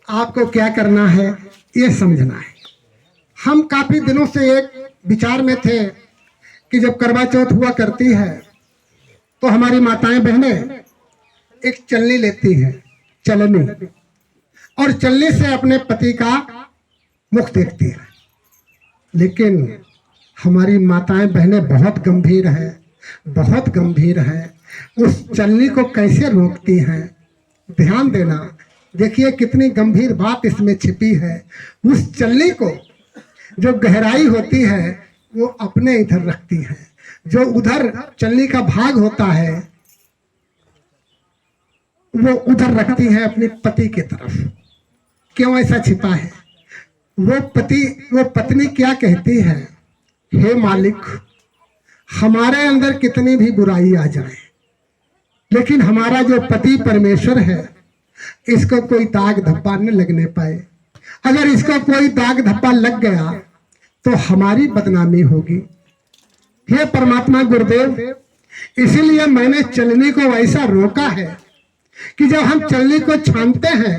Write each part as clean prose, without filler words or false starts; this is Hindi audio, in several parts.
आपको क्या करना है ये समझना है। हम काफी दिनों से एक विचार में थे कि जब करवा चौथ हुआ करती है तो हमारी माताएं बहनें एक चलनी लेती हैं, चलनी, और चलनी से अपने पति का मुख देखती है। लेकिन हमारी माताएं बहनें बहुत गंभीर है, बहुत गंभीर है। उस चलनी को कैसे रोकती हैं, ध्यान देना। देखिए कितनी गंभीर बात इसमें छिपी है। उस चलनी को जो गहराई होती है वो अपने इधर रखती है, जो उधर चलनी का भाग होता है वो उधर रखती है अपने पति की तरफ। क्यों ऐसा छिपा है? वो पत्नी क्या कहती है, हे मालिक, हमारे अंदर कितनी भी बुराई आ जाए लेकिन हमारा जो पति परमेश्वर है इसको कोई दाग धब्बा न लगने पाए। अगर इसको कोई दाग धब्बा लग गया तो हमारी बदनामी होगी। हे परमात्मा गुरुदेव, इसीलिए मैंने चलनी को ऐसा रोका है कि जब हम चलनी को छानते हैं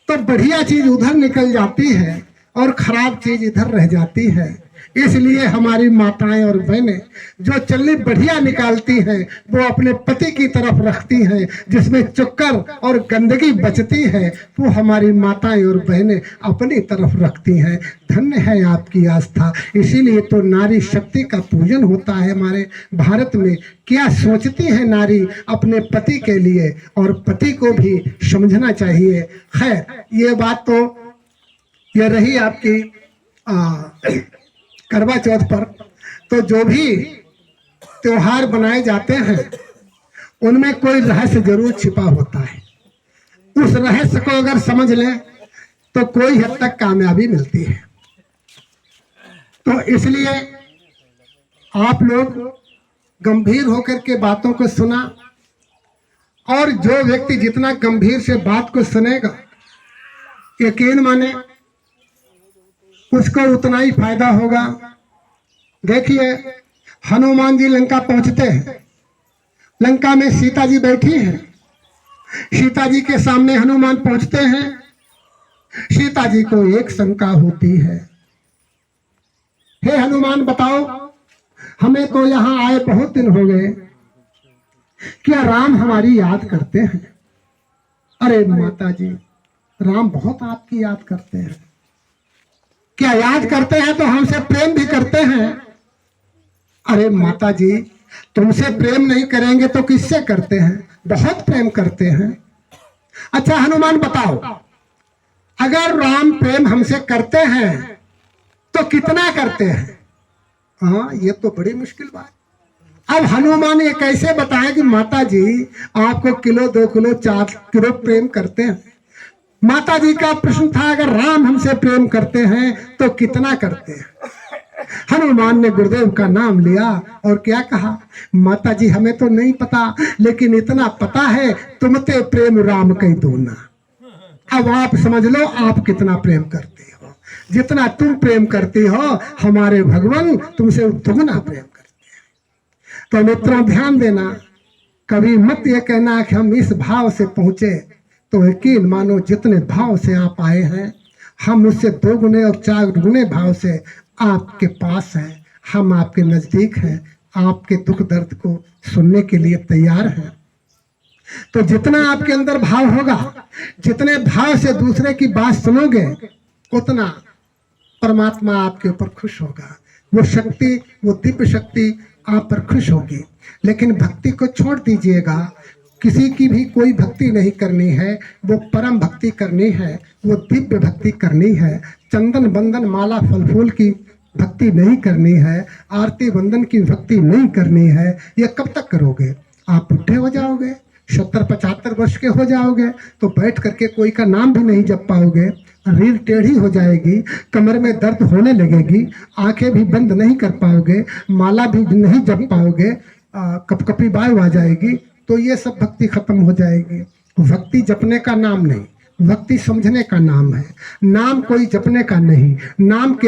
तो बढ़िया चीज उधर निकल जाती है और खराब चीज इधर रह जाती है। इसलिए हमारी माताएं और बहनें जो चलनी बढ़िया निकालती हैं वो अपने पति की तरफ रखती हैं, जिसमें चुक्कर और गंदगी बचती है वो हमारी माताएं और बहनें अपनी तरफ रखती हैं। धन्य है आपकी आस्था। इसीलिए तो नारी शक्ति का पूजन होता है हमारे भारत में। क्या सोचती है नारी अपने पति के लिए, और पति को भी समझना चाहिए। खैर, ये बात तो ये रही आपकी करवा चौथ पर। तो जो भी त्योहार बनाए जाते हैं उनमें कोई रहस्य जरूर छिपा होता है। उस रहस्य को अगर समझ लें तो कोई हद तक कामयाबी मिलती है। तो इसलिए आप लोग गंभीर होकर के बातों को सुना, और जो व्यक्ति जितना गंभीर से बात को सुनेगा यकीन माने उसको उतना ही फायदा होगा। देखिए, हनुमान जी लंका पहुंचते हैं। लंका में सीता जी बैठी हैं। सीता जी के सामने हनुमान पहुंचते हैं। सीता जी को एक शंका होती है, हे हनुमान बताओ, हमें तो यहाँ आए बहुत दिन हो गए, क्या राम हमारी याद करते हैं? अरे माता जी, राम बहुत आपकी याद करते हैं। क्या याद करते हैं तो हमसे प्रेम भी करते हैं? अरे माता जी, तुमसे प्रेम नहीं करेंगे तो किससे करते हैं? बहुत प्रेम करते हैं। अच्छा हनुमान बताओ, अगर राम प्रेम हमसे करते हैं तो कितना करते हैं? हाँ, ये तो बड़ी मुश्किल बात। अब हनुमान ये कैसे बताएं कि माता जी आपको किलो 2 किलो 4 किलो प्रेम करते हैं? माता जी का प्रश्न था, अगर राम हमसे प्रेम करते हैं तो कितना करते हैं? हनुमान ने गुरुदेव का नाम लिया और क्या कहा, माता जी हमें तो नहीं पता, लेकिन इतना पता है तुमते प्रेम राम कई दूना। अब आप समझ लो आप कितना प्रेम करते हो। जितना तुम प्रेम करती हो हमारे भगवान तुमसे दुगना प्रेम करते हैं। तो मित्रों ध्यान देना, कभी मत ये कहना कि हम इस भाव से पहुंचे। तो यकीन मानो जितने भाव से आप आए हैं हम उससे 2 गुने और 4 गुने भाव से आपके पास हैं। हम आपके नजदीक हैं, आपके दुख दर्द को सुनने के लिए तैयार हैं। तो जितना आपके अंदर भाव होगा, जितने भाव से दूसरे की बात सुनोगे, उतना परमात्मा आपके ऊपर खुश होगा। वो शक्ति, वो दिव्य शक्ति आप पर खुश होगी। लेकिन भक्ति को छोड़ दीजिएगा। किसी की भी कोई भक्ति नहीं करनी है, वो परम भक्ति करनी है, वो दिव्य भक्ति करनी है। चंदन बंदन माला फल फूल की भक्ति नहीं करनी है, आरती वंदन की भक्ति नहीं करनी है। ये कब तक करोगे? आप बुढ़े हो जाओगे, 70-75 वर्ष के हो जाओगे तो बैठ करके कोई का नाम भी नहीं जप पाओगे। रीढ़ टेढ़ी हो जाएगी, कमर में दर्द होने लगेगी, आंखें भी बंद नहीं कर पाओगे, माला भी नहीं जप पाओगे, कपकपी बाय आ जाएगी। तो ये सब भक्ति खत्म हो जाएगी। भक्ति जपने का नाम नहीं, भक्ति समझने का नाम है। नाम कोई जपने का नहीं, नाम के